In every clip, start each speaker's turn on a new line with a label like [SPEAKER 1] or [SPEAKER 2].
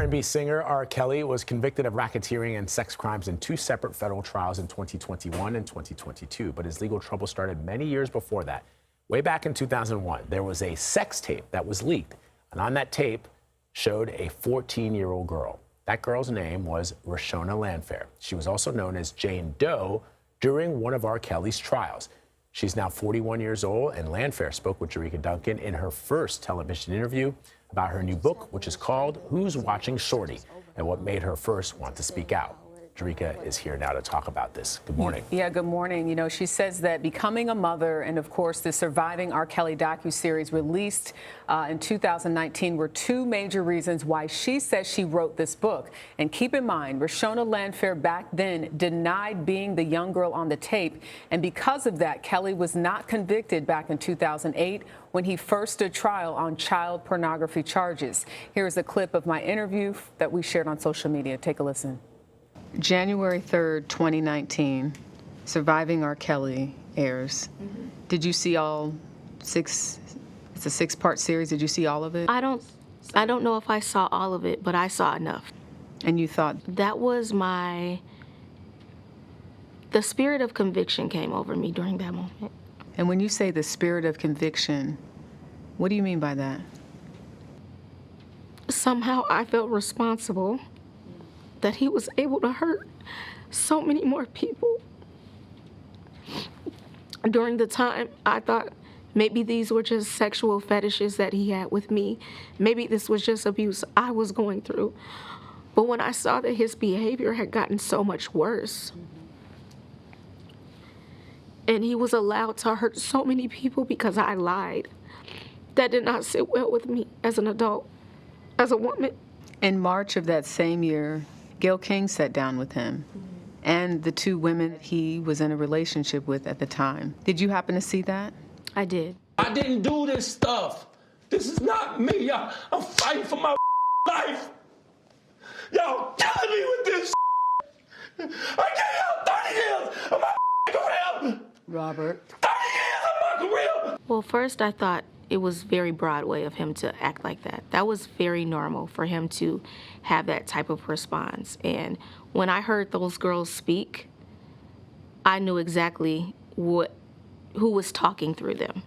[SPEAKER 1] R&B singer R. Kelly was convicted of racketeering and sex crimes in two separate federal trials in 2021 and 2022, but his legal trouble started many years before that. Way back in 2001, there was a sex tape that was leaked, and on that tape showed a 14-year-old girl. That girl's name was Reshona Landfair. She was also known as Jane Doe during one of R. Kelly's trials. She's now 41 years old, and Landfair spoke with Jerick Duncan in her first television interview about her new book, which is called Who's Watching Shorty, and what made her first want to speak out. Jerick is here now to talk about this. Good morning.
[SPEAKER 2] Yeah, good morning. You know, she says that becoming a mother and, of course, the Surviving R. Kelly docu-series released in 2019 were two major reasons why she says she wrote this book. And keep in mind, Reshona Landfair back then denied being the young girl on the tape. And because of that, Kelly was not convicted back in 2008 when he first stood trial on child pornography charges. Here's a clip of my interview that we shared on social media. Take a listen. January 3rd, 2019, Surviving R. Kelly airs. Did you see all six? It's a six-part series. Did you see all of it?
[SPEAKER 3] I don't know if I saw all of it, but I saw enough.
[SPEAKER 2] And you thought?
[SPEAKER 3] That was the spirit of conviction came over me during that moment.
[SPEAKER 2] And when you say the spirit of conviction, what do you mean by that?
[SPEAKER 3] Somehow I felt responsible that he was able to hurt so many more people. During the time, I thought maybe these were just sexual fetishes that he had with me. Maybe this was just abuse I was going through. But when I saw that his behavior had gotten so much worse, and he was allowed to hurt so many people because I lied, that did not sit well with me as an adult, as a woman.
[SPEAKER 2] In March of that same year, Gayle King sat down with him and the two women he was in a relationship with at the time. Did you happen to see that?
[SPEAKER 3] I did.
[SPEAKER 4] I didn't do this stuff. This is not me. I'm fighting for my life. Y'all killing me with this. I can't help 30 years of my career.
[SPEAKER 2] Robert.
[SPEAKER 4] 30 years of my career.
[SPEAKER 3] Well, first I thought it was very Broadway of him to act like that. That was very normal for him to have that type of response. And when I heard those girls speak, I knew exactly who was talking through them.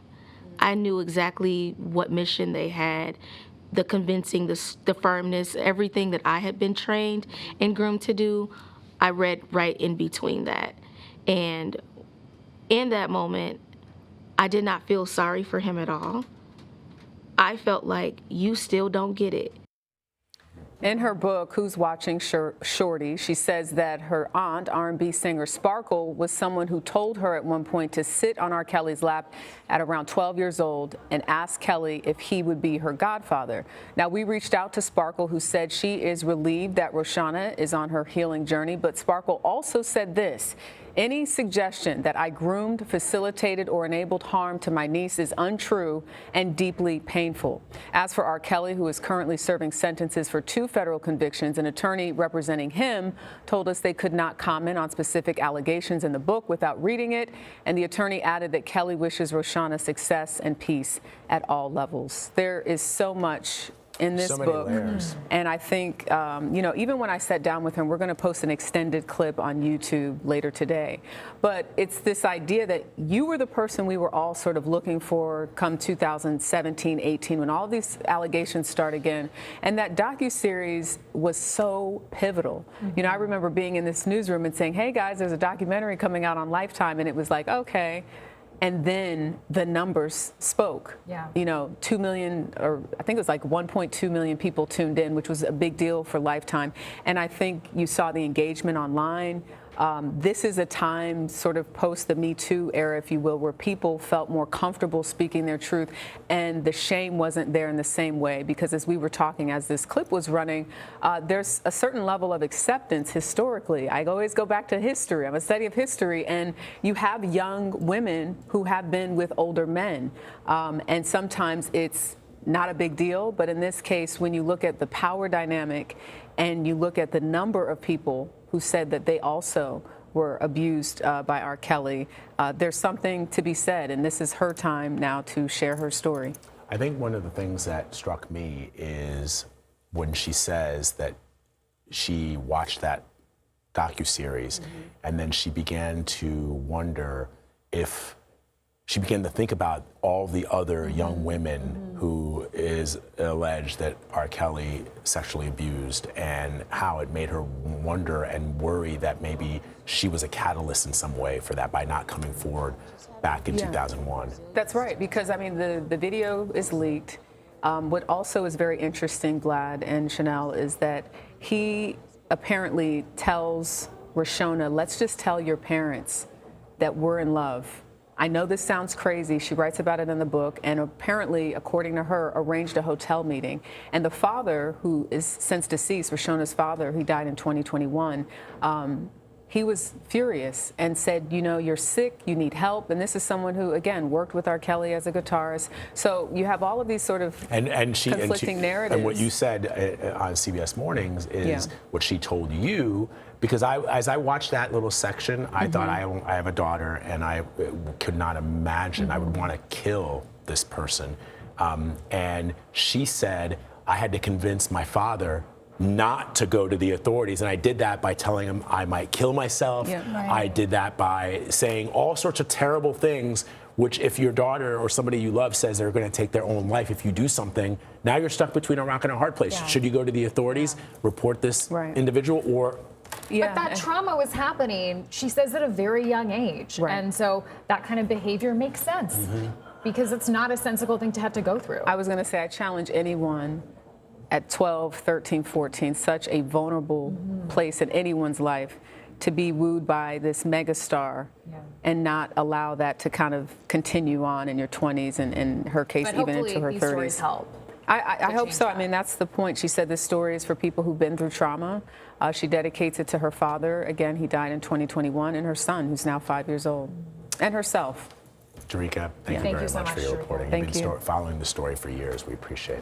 [SPEAKER 3] I knew exactly what mission they had, the convincing, the firmness, everything that I had been trained and groomed to do. I read right in between that. And in that moment, I did not feel sorry for him at all. I felt like, you still don't get it.
[SPEAKER 2] In her book, Who's Watching Shorty, she says that her aunt, R&B singer Sparkle, was someone who told her at one point to sit on R. Kelly's lap at around 12 years old and ask Kelly if he would be her godfather. Now, we reached out to Sparkle, who said she is relieved that Reshona is on her healing journey, but Sparkle also said this: any suggestion that I groomed, facilitated, or enabled harm to my niece is untrue and deeply painful. As for R. Kelly, who is currently serving sentences for two federal convictions, an attorney representing him told us they could not comment on specific allegations in the book without reading it, and the attorney added that Kelly wishes Reshona success and peace at all levels. There is so much in this book.
[SPEAKER 1] Layers.
[SPEAKER 2] And I think, you know, even when I sat down with him, we're going to post an extended clip on YouTube later today. But it's this idea that you were the person we were all sort of looking for come 2017, 18, when all these allegations start again. And that docu-series was so pivotal. You know, I remember being in this newsroom and saying, hey guys, there's a documentary coming out on Lifetime. And it was like, okay. And then the numbers spoke. Yeah. You know, 2 million, or I think it was like 1.2 million people tuned in, which was a big deal for Lifetime. And I think you saw the engagement online. This is a time sort of post the Me Too era, if you will, where people felt more comfortable speaking their truth, and the shame wasn't there in the same way, because as we were talking, as this clip was running, there's a certain level of acceptance historically. I always go back to history. I'm a study of history, and you have young women who have been with older men, and sometimes it's not a big deal, but in this case, when you look at the power dynamic and you look at the number of people who said that they also were abused by R. Kelly, there's something to be said, and this is her time now to share her story.
[SPEAKER 1] I think one of the things that struck me is when she says that she watched that docu-series and then she began to wonder if she began to think about all the other young women who is alleged that R. Kelly sexually abused, and how it made her wonder and worry that maybe she was a catalyst in some way for that by not coming forward back in 2001.
[SPEAKER 2] That's right, because I mean, the video is leaked. What also is very interesting, Vlad and Chanel, is that he apparently tells Reshona, let's just tell your parents that we're in love. I know this sounds crazy. She writes about it in the book, and apparently, according to her, arranged a hotel meeting. And the father, who is since deceased, Reshona's father, he died in 2021, he was furious and said, you know, you're sick, you need help. And this is someone who, again, worked with R. Kelly as a guitarist. So you have all of these sort of conflicting narratives.
[SPEAKER 1] And what you said on CBS Mornings is what she told you, because as I watched that little section, I thought I have a daughter, and I could not imagine I would want to kill this person. And she said, I had to convince my father not to go to the authorities, and I did that by telling him I might kill myself. I did that by saying all sorts of terrible things, which if your daughter or somebody you love says they're going to take their own life if you do something, now you're stuck between a rock and a hard place. Should you go to the authorities, report this individual, or...
[SPEAKER 5] But that trauma was happening, she says, at a very young age. And so that kind of behavior makes sense because it's not a sensible thing to have to go through.
[SPEAKER 2] I was going to say, I challenge anyone at 12, 13, 14, such a vulnerable place in anyone's life, to be wooed by this megastar and not allow that to kind of continue on in your 20s, and in her case, even into her 30s.
[SPEAKER 5] These stories help.
[SPEAKER 2] I hope so. I mean, that's the point. She said this story is for people who've been through trauma. She dedicates it to her father. Again, he died in 2021, and her son, who's now 5 years old, and herself.
[SPEAKER 1] Jerica, thank you very much for your reporting.
[SPEAKER 2] Thank you.
[SPEAKER 1] You've been following the story for years. We appreciate it.